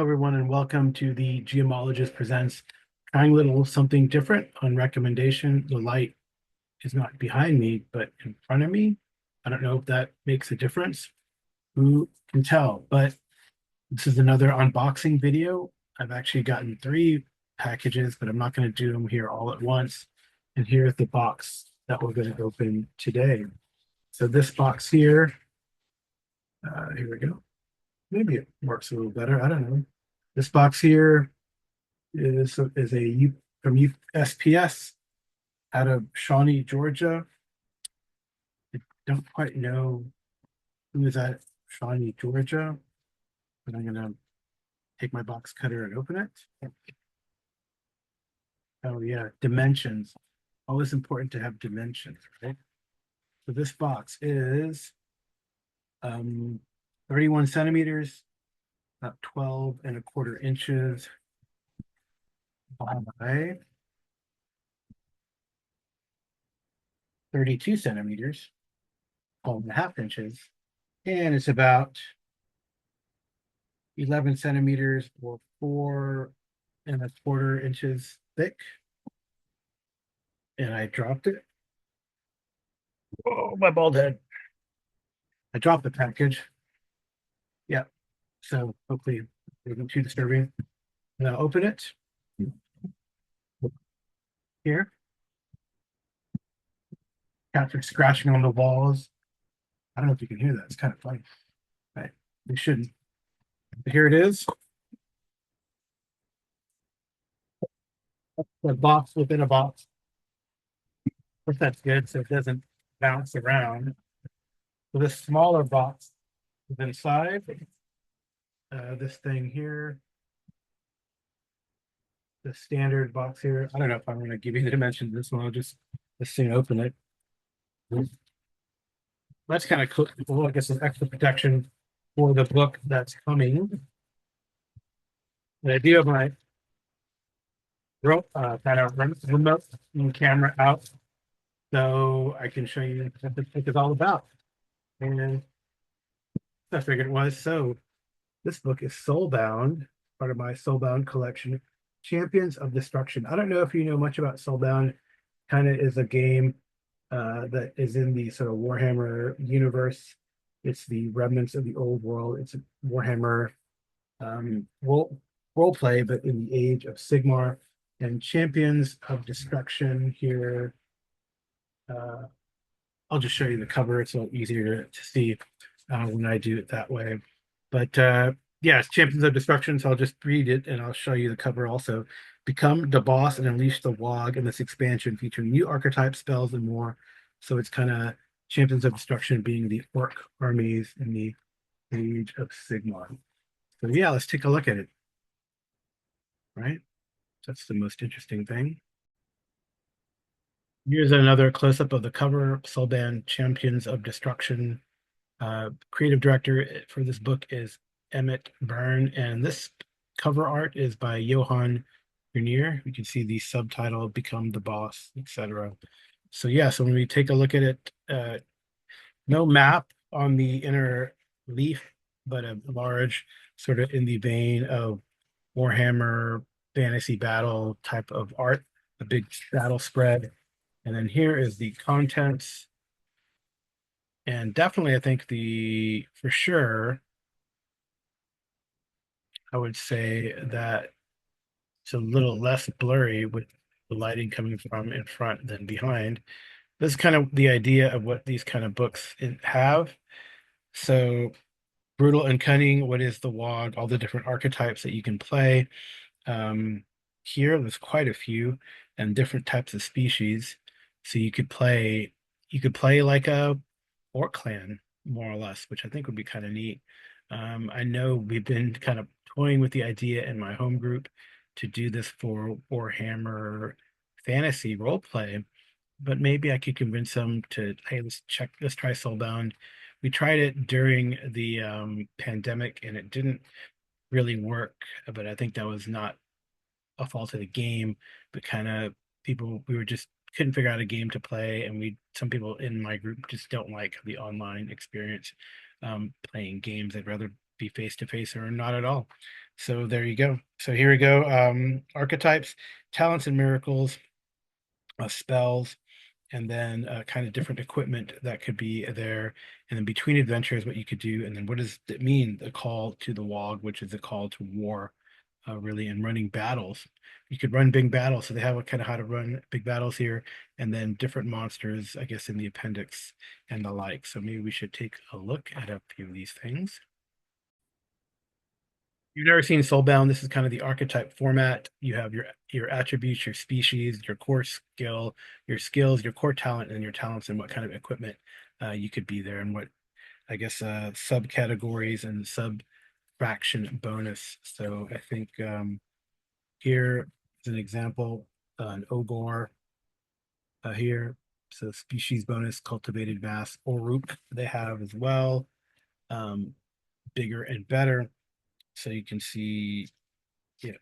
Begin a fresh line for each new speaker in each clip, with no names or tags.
everyone, and welcome to the Geomologist Presents trying a little something different on recommendation. The light is not behind me, but in front of me. I don't know if that makes a difference. Who can tell? But this is another unboxing video. I've actually gotten three packages, but I'm not going to do them here all at once. And here's the box that we're going to open today. So this box here we go. Maybe it works a little better. I don't know. This box here is a U from USPS out of Shawnee, Georgia. I don't quite know who is at Shawnee, Georgia, but I'm gonna take my box cutter and open it. Oh yeah, dimensions. Always important to have dimensions, right? So this box is 31 centimeters, about 12.25 inches by 32 centimeters, 12.5 inches, and it's about 11 centimeters or 4.25 inches thick. And I dropped it. Oh, my bald head. I dropped the package. Yeah. So hopefully it wasn't too disturbing. Now open it here. Cats are scratching on the walls. I don't know if you can hear that. It's kind of funny. Right. They shouldn't. But here it is. The box within a box. But that's good, so it doesn't bounce around. So this smaller box is inside. This thing here, the standard box here. I don't know if I'm going to give you the dimensions of this one. I'll just as soon open it. That's kind of cool. Well, I guess some extra protection for the book that's coming. And I do have my kind of remote camera out, so I can show you what this book is all about. And I figured it was. So this book is Soulbound, part of my Soulbound collection, Champions of Destruction. I don't know if you know much about Soulbound. Kind of is a game that is in the sort of Warhammer universe. It's the remnants of the old world. It's a Warhammer role play, but in the age of Sigmar. And Champions of Destruction here. I'll just show you the cover. It's a little easier to see when I do it that way. But yeah, it's Champions of Destruction. So I'll just read it and I'll show you the cover also. Become the boss and unleash the WOG in this expansion featuring new archetypes, spells, and more. So it's kind of Champions of Destruction being the orc armies in the age of Sigmar. So yeah, let's take a look at it. Right? That's the most interesting thing. Here's another close-up of the cover, Soulbound Champions of Destruction. Creative director for this book is Emmett Byrne, and this cover art is by Johan Grenier. You can see the subtitle, Become the Boss, etc. So yeah, so when we take a look at it, no map on the inner leaf, but a large sort of in the vein of Warhammer fantasy battle type of art, a big battle spread. And then here is the contents. And definitely, I think for sure, I would say that it's a little less blurry with the lighting coming from in front than behind. This is kind of the idea of what these kind of books have. So brutal and cunning, what is the WOG, all the different archetypes that you can play. Here, there's quite a few and different types of species. So you could play like a orc clan, more or less, which I think would be kind of neat. I know we've been kind of toying with the idea in my home group to do this for Warhammer fantasy role play, but maybe I could convince them to, hey, let's try Soulbound. We tried it during the pandemic and it didn't really work, but I think that was not a fault of the game, but kind of we were just couldn't figure out a game to play, and some people in my group just don't like the online experience playing games. They'd rather be face to face or not at all. So there you go. So here we go. Archetypes, talents and miracles, spells, and then kind of different equipment that could be there. And then between adventures, what you could do. And then what does it mean? The call to the log, which is a call to war, really, and running battles. You could run big battles. So they have a kind of how to run big battles here, and then different monsters, I guess, in the appendix and the like. So maybe we should take a look at a few of these things. You've never seen Soulbound. This is kind of the archetype format. You have your attributes, your species, your core skill, your skills, your core talent, and your talents, and what kind of equipment you could be there, and what I guess subcategories and sub fraction bonus. So I think here is an example, an ogre here. So species bonus, cultivated mass, Oruk they have as well. Um, Bigger and better. So you can see, yeah,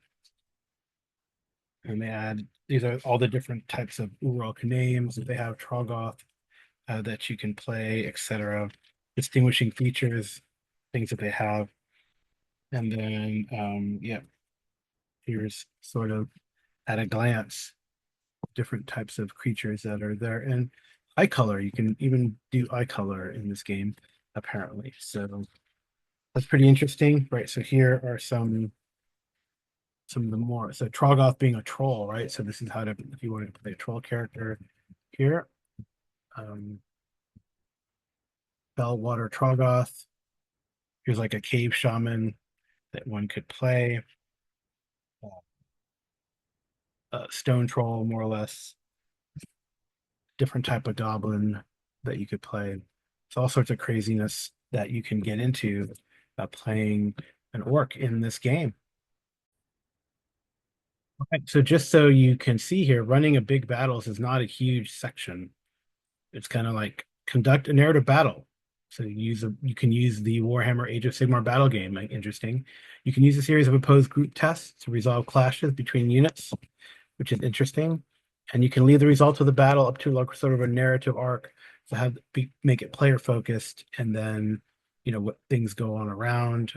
and they add these are all the different types of Uruk names. They have Trogoth that you can play, etc. Distinguishing features, things that they have, and then yeah, here's sort of at a glance different types of creatures that are there, and eye color. You can even do eye color in this game, apparently. So that's pretty interesting, right? So here are some of the more so Trogoth being a troll, right? So this is how to if you wanted to play a troll character here. Um, Bellwater Trogoth. Here's like a cave shaman that one could play. Stone troll, more or less, different type of goblin that you could play. It's all sorts of craziness that you can get into playing an orc in this game. Okay, so just so you can see here, running a big battles is not a huge section. It's kind of like conduct a narrative battle. So you can use the Warhammer Age of Sigmar battle game, like interesting. You can use a series of opposed group tests to resolve clashes between units, which is interesting. And you can lead the results of the battle up to like sort of a narrative arc to make it player focused, and then what things go on around.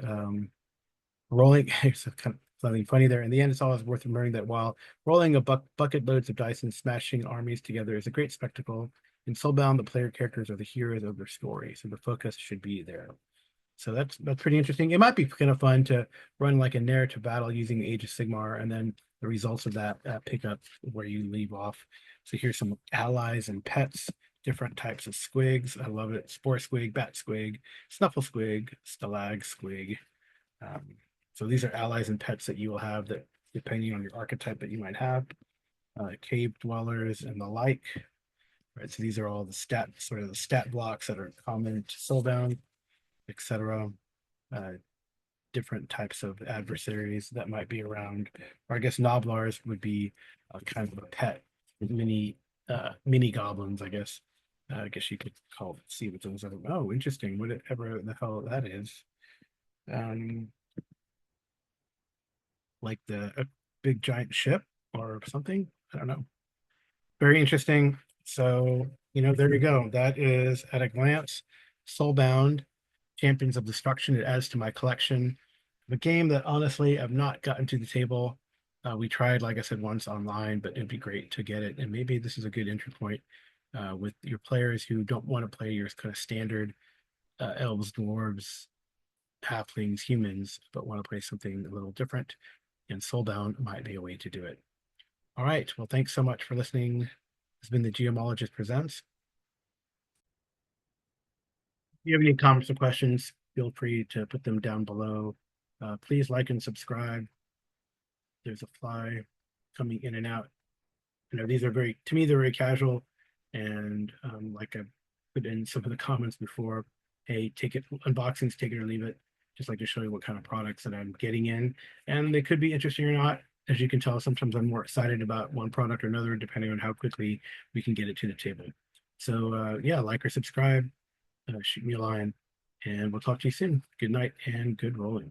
Rolling, it's kind of something funny there. In the end, it's always worth remembering that while rolling a bucket loads of dice and smashing armies together is a great spectacle, in Soulbound, the player characters are the heroes of their story, so the focus should be there. So that's pretty interesting. It might be kind of fun to run like a narrative battle using Age of Sigmar, and then the results of that pick up where you leave off. So here's some allies and pets, different types of squigs. I love it. Spore squig, bat squig, snuffle squig, stalag squig. Um, so these are allies and pets that you will have that depending on your archetype that you might have, cave dwellers and the like. Right. So these are all the sort of the stat blocks that are common to Soulbound, etc. Uh, Different types of adversaries that might be around. Or I guess Noblars would be kind of a pet, mini goblins, I guess. I guess you could call it, see what those are. Oh, interesting. Whatever the hell that is. Um, like a big giant ship or something. I don't know. Very interesting. So, there you go. That is at a glance, Soulbound, Champions of Destruction. It adds to my collection. The game that honestly I've not gotten to the table. We tried, like I said, once online, but it'd be great to get it. And maybe this is a good entry point with your players who don't want to play your kind of standard elves, dwarves, halflings, humans, but want to play something a little different. And Soulbound might be a way to do it. All right. Well, thanks so much for listening. This has been the Geomologist Presents. If you have any comments or questions, feel free to put them down below. Please like and subscribe. There's a fly coming in and out. These are to me, they're very casual. And like I put in some of the comments before, hey, unboxings, take it or leave it. Just like to show you what kind of products that I'm getting in. And they could be interesting or not. As you can tell, sometimes I'm more excited about one product or another, depending on how quickly we can get it to the table. So yeah, like or subscribe, shoot me a line, and we'll talk to you soon. Good night and good rolling.